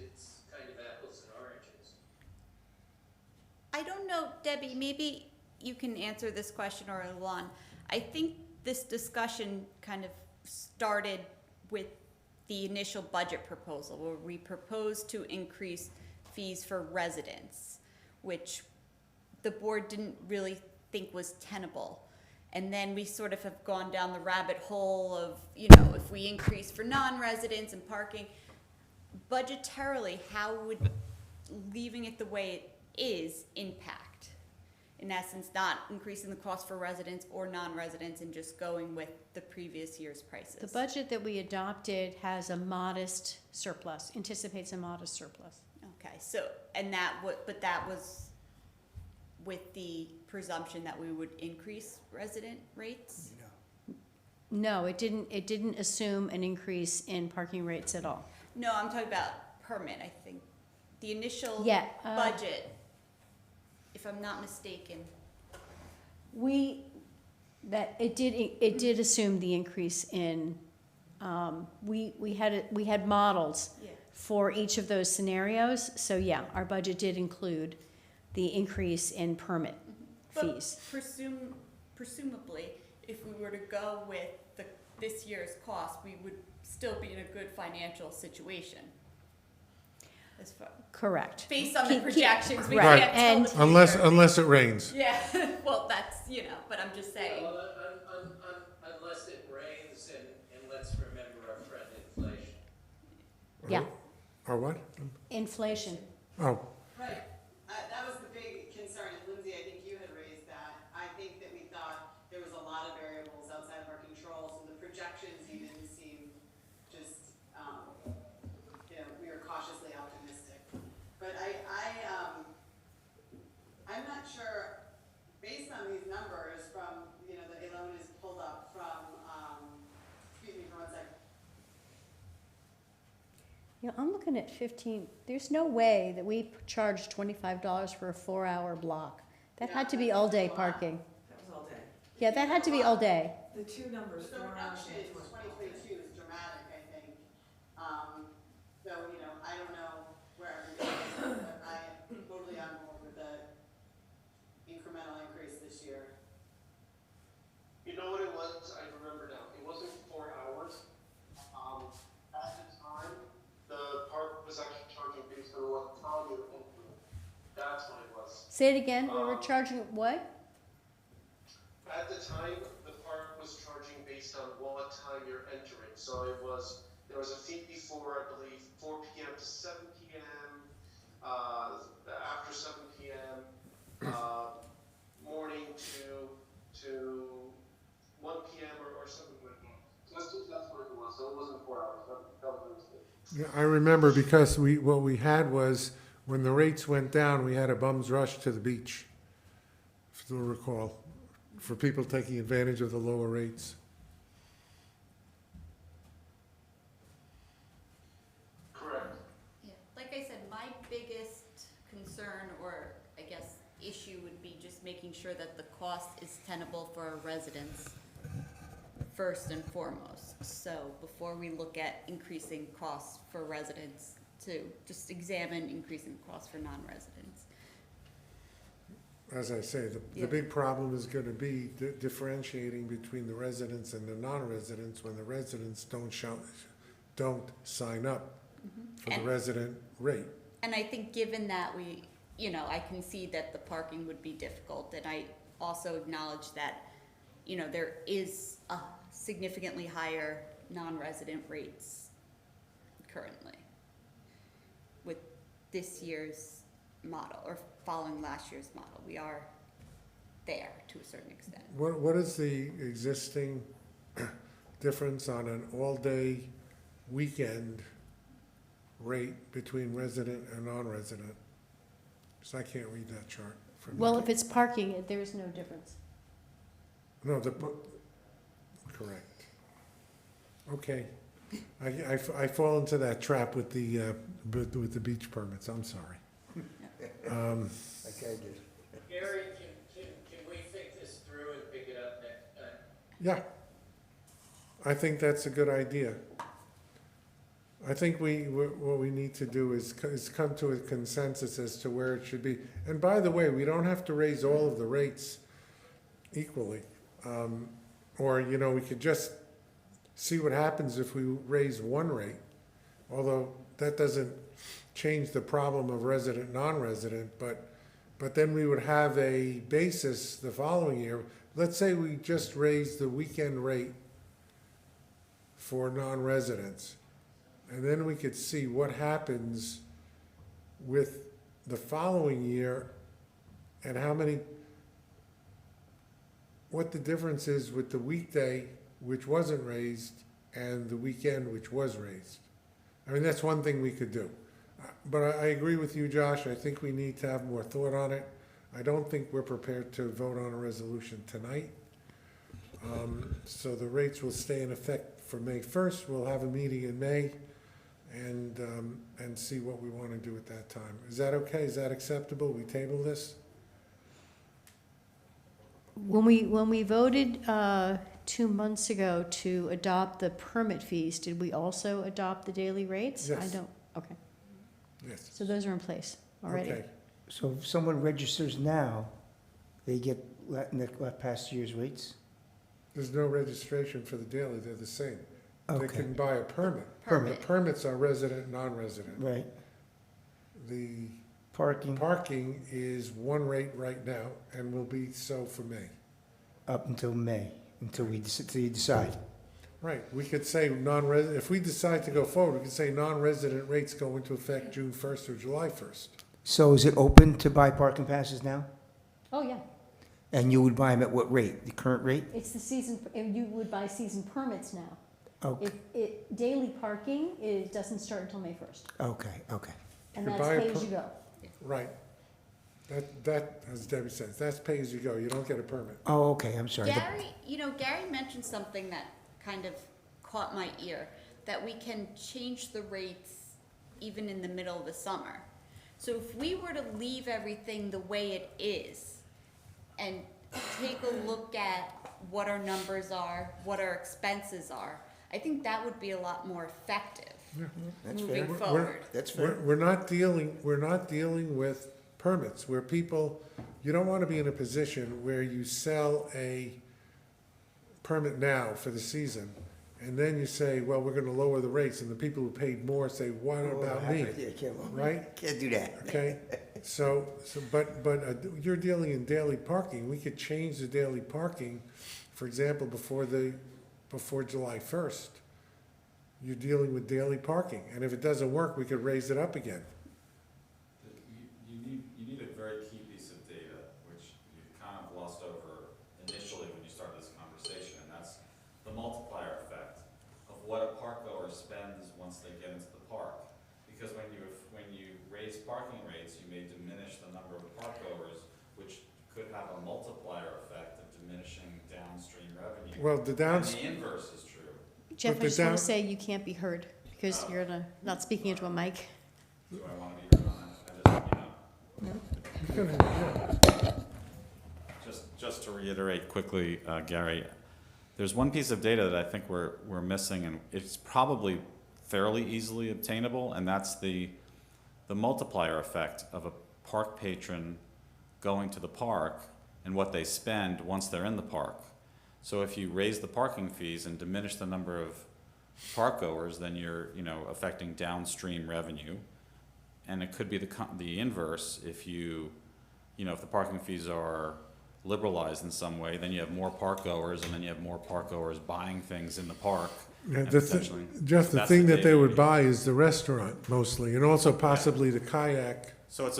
kind of apples and oranges. I don't know, Debbie, maybe you can answer this question, or Alon. I think this discussion kind of started with the initial budget proposal, where we proposed to increase fees for residents, which the board didn't really think was tenable. And then we sort of have gone down the rabbit hole of, if we increase for non-residents and parking, budgetarily, how would leaving it the way it is impact? In essence, not increasing the cost for residents or non-residents and just going with the previous year's prices. The budget that we adopted has a modest surplus, anticipates a modest surplus. Okay, so, but that was with the presumption that we would increase resident rates? No, it didn't assume an increase in parking rates at all. No, I'm talking about permit, I think. The initial Yeah, budget, if I'm not mistaken. It did assume the increase in, we had models Yeah. for each of those scenarios. So yeah, our budget did include the increase in permit fees. But presumably, if we were to go with this year's cost, we would still be in a good financial situation. As far, Correct. based on the Keep- projections, we Right. can't tell And- the future. Unless it rains. Yeah, well, that's, but I'm just saying. Well, unless it rains, and let's remember our friend inflation. Yeah, Or what? inflation. Oh, Right. That was the big concern, and Lindsay, I think you had raised that. I think that we thought there was a lot of variables outside of our control, so the projections even seemed just, we were cautiously optimistic. But I'm not sure, based on these numbers from, that Elon has pulled up from, excuse me for 1 second. I'm looking at 15, there's no way that we charged $25 for a 4-hour block. That had to be all-day parking. That was all day. Yeah, that had to be all day. The two numbers, The 4 hours reduction and in 20. 2022 is dramatic, I think. So, I don't know where everybody is, but I am totally on board with the incremental increase this year. You know what it was? I remember now. It wasn't 4 hours. At the time, the park was actually charging based on what time you're entering. That's what it was. Say it again, we were charging what? At the time, the park was charging based on what time you're entering. So there was a fee before, I believe, 4 p.m. to 7 p.m., after 7 p.m., morning to 1 p.m. or something like Yeah, I remember because what we had was, when the rates went down, we had a bum's rush to the beach, if you'll recall, for people taking advantage of the lower rates. Correct. Yeah, like I said, my biggest concern, or I guess issue, would be just making sure that the cost is tenable for our residents first and foremost. So before we look at increasing costs for residents, to just examine increasing costs for non-residents. As I say, the Yeah. big problem is gonna be differentiating between the residents and the non-residents when the residents don't sign up for the And- resident rate. And I think given that I can see that the parking would be difficult, and I also acknowledge that, there is a significantly higher non-resident rates currently with this year's model, or following last year's model. We are there to a certain extent. What is the existing difference on an all-day weekend rate between resident and non-resident? Because I can't read that chart from. Well, if it's parking, there is no difference. No, correct. Okay. I fall into that trap with the beach permits, I'm sorry. Like I did. Gary, can we think this through and pick it up next time? Yeah. I think that's a good idea. I think what we need to do is come to a consensus as to where it should be. And by the way, we don't have to raise all of the rates equally. Or, we could just see what happens if we raise one rate. Although that doesn't change the problem of resident, non-resident, but then we would have a basis the following year. Let's say we just raised the weekend rate for non-residents. And then we could see what happens with the following year and what the difference is with the weekday, which wasn't raised, and the weekend, which was raised. I mean, that's one thing we could do. But I agree with you, Josh. I think we need to have more thought on it. I don't think we're prepared to vote on a resolution tonight. So the rates will stay in effect for May 1st. We'll have a meeting in May and see what we want to do at that time. Is that okay? Is that acceptable? We table this? When we voted 2 months ago to adopt the permit fees, did we also adopt the daily rates? Yes. Okay, Yes. so those are in place already. Okay. So if someone registers now, they get past year's rates? There's no registration for the daily. They're the same. They Okay. can buy a permit. Permit. The permits are resident, non-resident. Right. The Parking parking is one rate right now and will be so for May. up until May, until you decide. Right, we could say non-resident, if we decide to go forward, we could say non-resident rates go into effect June 1st or July 1st. So is it open to buy parking passes now? Oh, yeah, And you would buy them at what rate? The current rate? it's the season, you would buy season permits now. Okay, Daily parking, it doesn't start until May 1st, okay. and You that's buy a pay as you go. Right. That, as Debbie says, that's pay as you go, you don't get a permit. Oh, okay, I'm sorry. Gary mentioned something that kind of caught my ear, that we can change the rates even in the middle of the summer. So if we were to leave everything the way it is and take a look at what our numbers are, what our expenses are, I think that would be a lot more effective That's moving fair. forward. That's fair. We're not dealing with permits, where people, you don't want to be in a position where you sell a permit now for the season, and then you say, well, we're gonna lower the rates, and the people who paid more say, what about me? Yeah, Right? Can't do that. Okay, but you're dealing in daily parking. We could change the daily parking, for example, before July 1st. You're dealing with daily parking, and if it doesn't work, we could raise it up again. You need a very key piece of data, which you kind of glossed over initially when you started this conversation, and that's the multiplier effect of what a park goer spends once they get into the park. Well, the And downs, the inverse is true. Jeff, But I the just want down- to say you can't be heard because you're not speaking into a mic. Do I want to be heard on that? Just to reiterate quickly, Gary, there's one piece of data that I think we're missing, and it's probably fairly easily obtainable, and that's the multiplier effect of a park patron going to the park and what they spend once they're in the park. So if you raise the parking fees and diminish the number of park goers, then you're affecting downstream revenue. And it could be the inverse if if the parking fees are liberalized in some way, then you have more park goers, and then you have more park goers buying things in the park. yeah, and the that's thing that they data would you buy is the restaurant mostly, and also possibly the kayak. So it's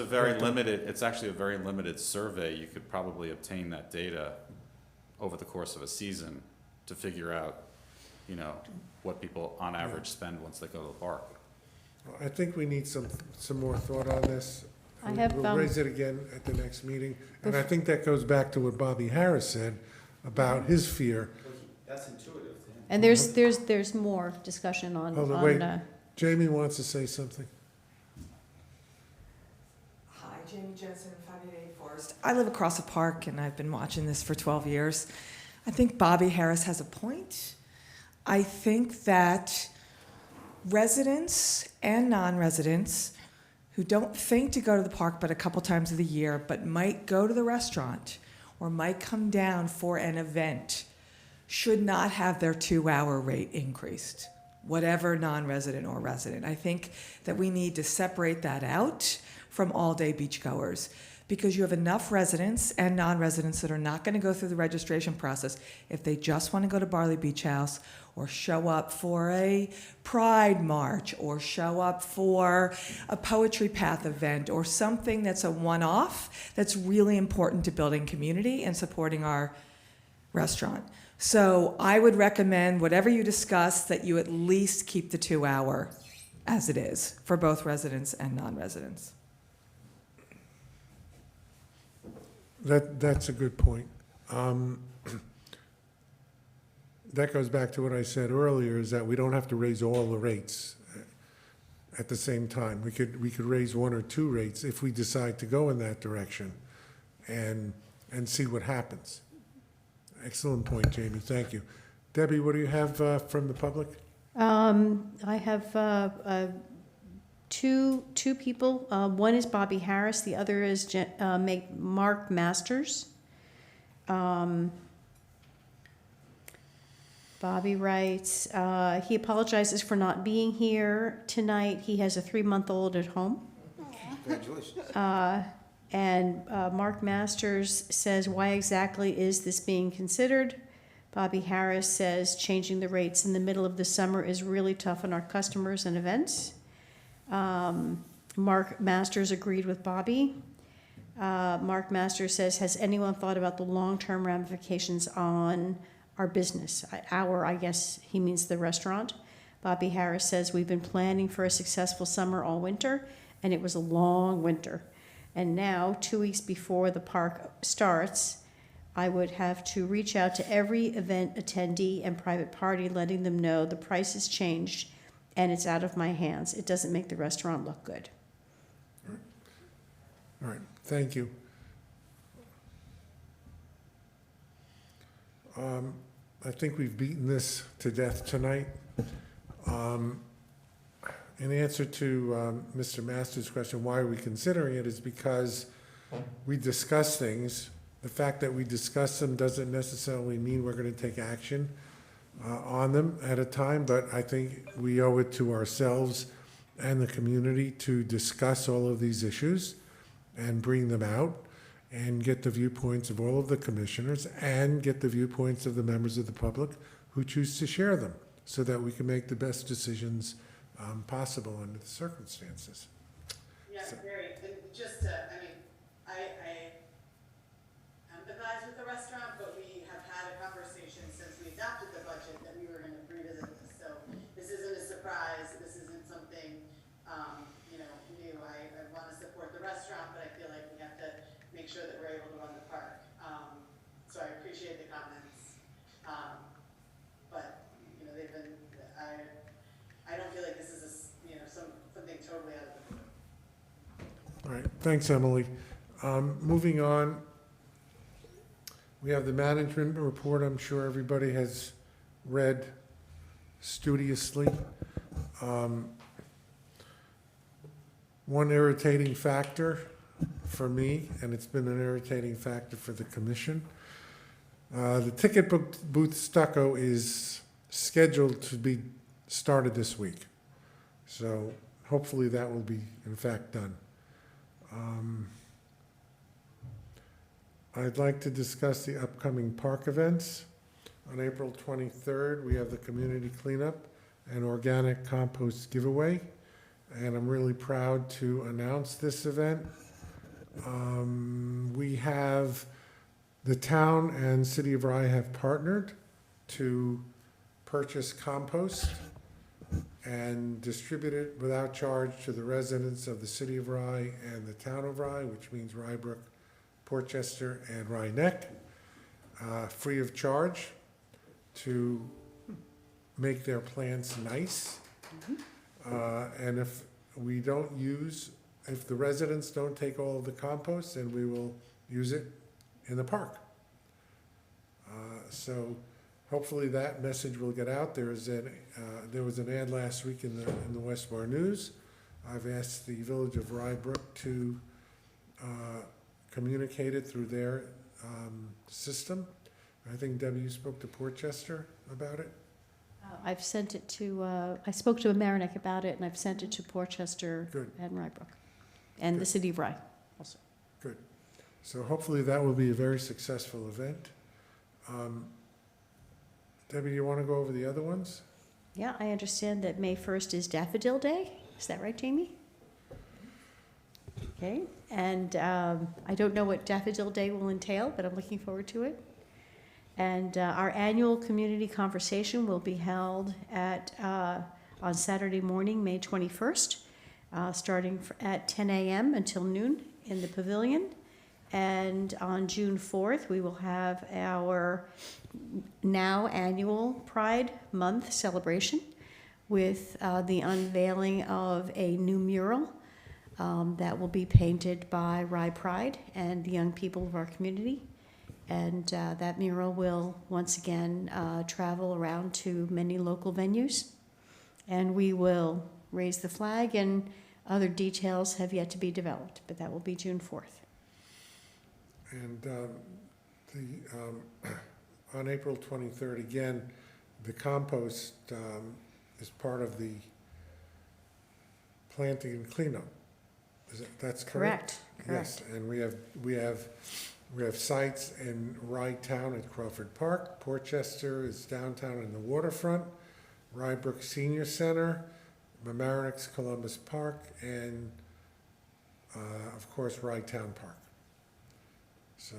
actually a very limited survey. You could probably obtain that data over the course of a season to figure out, what people on average spend once they go to the park. I think we need some more thought on this. I have, We'll raise it again at the next meeting, and I think that goes back to what Bobby Harris said about his fear. That's intuitive to him. And there's more discussion on, Hold on, wait. Jamie wants to say something. Hi, Jamie Jensen, 588 Forest. I live across a park, and I've been watching this for 12 years. I think Bobby Harris has a point. I think that residents and non-residents who don't think to go to the park but a couple times of the year, but might go to the restaurant or might come down for an event, should not have their 2-hour rate increased, whatever non-resident or resident. I think that we need to separate that out from all-day beachgoers, because you have enough residents and non-residents that are not going to go through the registration process if they just want to go to Barley Beach House or show up for a Pride March or show up for a Poetry Path event or something that's a one-off that's really important to building community and supporting our restaurant. So I would recommend, whatever you discuss, that you at least keep the 2-hour as it is for both residents and non-residents. That's a good point. That goes back to what I said earlier, is that we don't have to raise all the rates at the same time. We could raise 1 or 2 rates if we decide to go in that direction and see what happens. Excellent point, Jamie. Thank you. Debbie, what do you have from the public? I have two people. One is Bobby Harris. The other is Mark Masters. Bobby writes, he apologizes for not being here tonight. He has a 3-month-old at home. Congratulations. And Mark Masters says, why exactly is this being considered? Bobby Harris says, changing the rates in the middle of the summer is really tough on our customers and events. Mark Masters agreed with Bobby. Mark Masters says, has anyone thought about the long-term ramifications on our business? I guess he means the restaurant. Bobby Harris says, we've been planning for a successful summer all winter, and it was a long winter. And now, 2 weeks before the park starts, I would have to reach out to every event attendee and private party, letting them know the price has changed and it's out of my hands. It doesn't make the restaurant look good. All right, thank you. I think we've beaten this to death tonight. In answer to Mr. Masters' question, why are we considering it, is because we discuss things. The fact that we discuss them doesn't necessarily mean we're going to take action on them at a time, but I think we owe it to ourselves and the community to discuss all of these issues and bring them out and get the viewpoints of all of the commissioners and get the viewpoints of the members of the public who choose to share them, so that we can make the best decisions possible under the circumstances. Yeah, So- very, and just to, I empathize with the restaurant, but we have had a conversation since we adopted the budget that we were gonna revisit this, so this isn't a surprise, this isn't something, new. I wanna support the restaurant, but I feel like we have to make sure that we're able to run the park. So I appreciate the comments. Thanks, Emily. Moving on, we have the management report. I'm sure everybody has read studiously. One irritating factor for me, and it's been an irritating factor for the commission, the ticket booth stucco is scheduled to be started this week. So hopefully that will be in fact done. I'd like to discuss the upcoming park events. On April 23rd, we have the community cleanup and organic compost giveaway. And I'm really proud to announce this event. We have, the town and City of Rye have partnered to purchase compost and distribute it without charge to the residents of the City of Rye and the town of Rye, which means Rybrook, Portchester, and Rye Neck, free of charge to make their plants nice. And if we don't use, if the residents don't take all of the compost, then we will use it in the park. So hopefully that message will get out. There was an ad last week in the Westmore News. I've asked the Village of Rybrook to communicate it through their system. I think, Debbie, you spoke to Portchester about it? I've sent it to, I spoke to Mamaroneck about it, and I've sent it to Portchester Good. and Rybrook, and Good. the City of Rye also. Good. So hopefully that will be a very successful event. Debbie, you want to go over the other ones? Yeah, I understand that May 1st is Daffodil Day. Is that right, Jamie? Okay, and I don't know what Daffodil Day will entail, but I'm looking forward to it. And our annual community conversation will be held on Saturday morning, May 21st, starting at 10 a.m. until noon in the pavilion. And on June 4th, we will have our now annual Pride Month celebration with the unveiling of a new mural that will be painted by Rye Pride and the young people of our community. And that mural will once again travel around to many local venues. And we will raise the flag, and other details have yet to be developed, but that will be June 4th. And on April 23rd, again, the compost is part of the planting and cleanup. That's correct? Correct. Yes, and we have sites in Rye Town at Crawford Park. Portchester is downtown in the waterfront. Rybrook Senior Center, Mamaroneck's Columbus Park, and of course Rye Town Park. So,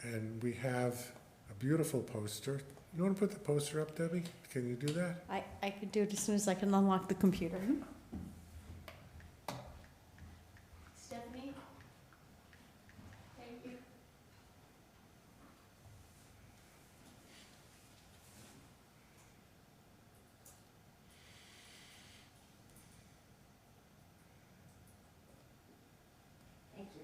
and we have a beautiful poster. You want to put the poster up, Debbie? Can you do that? I could do it as soon as I can unlock the computer. Stephanie? Thank you. Thank you.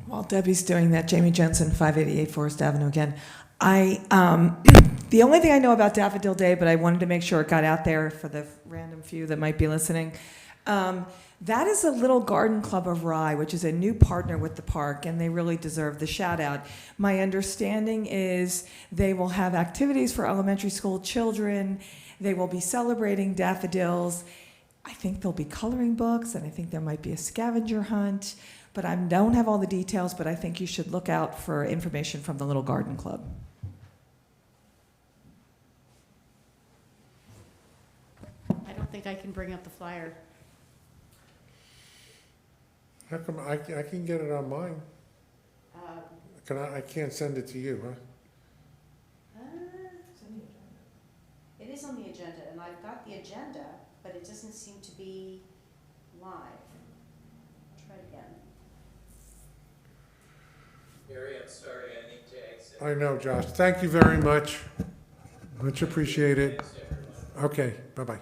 While Debbie's doing that, Jamie Jensen, 588 Forest Avenue again. The only thing I know about Daffodil Day, but I wanted to make sure it got out there for the random few that might be listening. That is a Little Garden Club of Rye, which is a new partner with the park, and they really deserve the shout out. My understanding is they will have activities for elementary school children. They will be celebrating daffodils. I think there'll be coloring books, and I think there might be a scavenger hunt. But I don't have all the details, but I think you should look out for information from the Little Garden Club. I don't think I can bring up the flyer. How come I can get it on mine? I can't send it to you, huh? It is on the agenda, and I've got the agenda, but it doesn't seem to be live. Try it again. Gary, I'm sorry, I need to exit. I know, Josh. Thank you very much. Much appreciated. Thanks, everyone. Okay, bye-bye.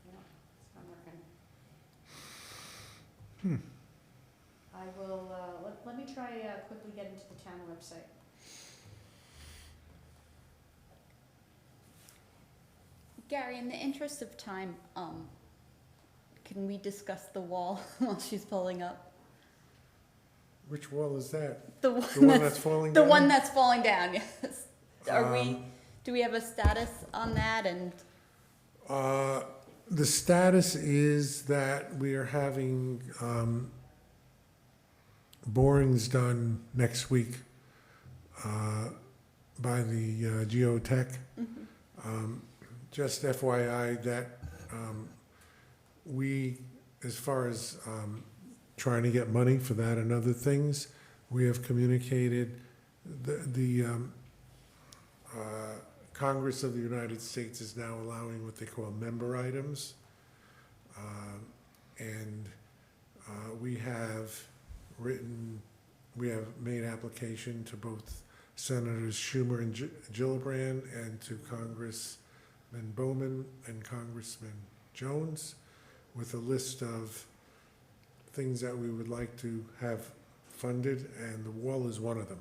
No, it's not working. I will, let me try quickly get into the town website. Gary, in the interest of time, can we discuss the wall while she's pulling up? Which wall is that? The The one that's falling the down? one that's falling down. Yes. Um, Do we have a status on that? And The status is that we are having borings done next week by the geotech. Just FYI that we, as far as trying to get money for that and other things, we have communicated the Congress of the United States is now allowing what they call member items. And we have made application to both Senators Schumer and Gillibrand and to Congressman Bowman and Congressman Jones with a list of things that we would like to have funded, and the wall is one of them.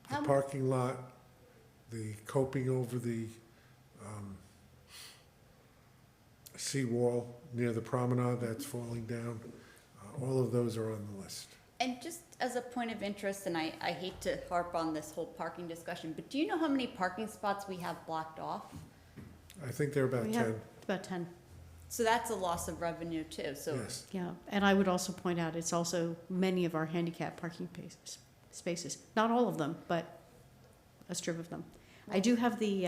The parking lot, the coping over the seawall near the promenade that's falling down, all of those are on the list. And just as a point of interest, and I hate to harp on this whole parking discussion, but do you know how many parking spots we have blocked off? I think they're about We 10. have about 10. So that's a loss of revenue too. So Yes. Yeah, and I would also point out, it's also many of our handicap parking spaces. Not all of them, but a strip of them. I do have the,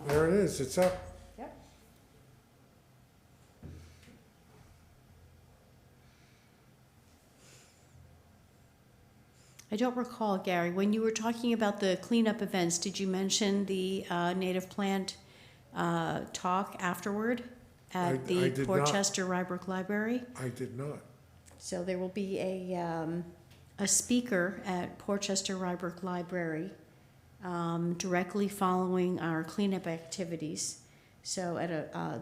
There it is, it's up. Yep. I don't recall, Gary, when you were talking about the cleanup events, did you mention the native plant talk afterward I at the did not. Portchester Rybrook Library? I did not. So there will be a speaker at Portchester Rybrook Library directly following our cleanup activities. So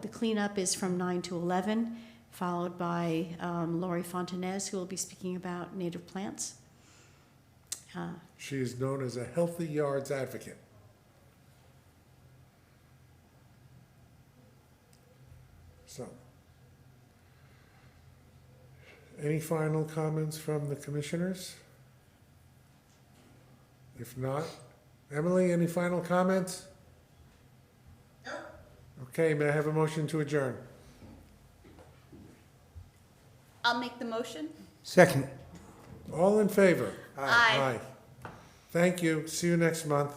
the cleanup is from 9 to 11, followed by Lori Fontanez, who will be speaking about native plants. She is known as a Healthy Yards advocate. So, any final comments from the commissioners? If not, Emily, any final comments? No. Okay, may I have a motion to adjourn? I'll make the motion. Second. All in favor? Aye. Thank you. See you next month.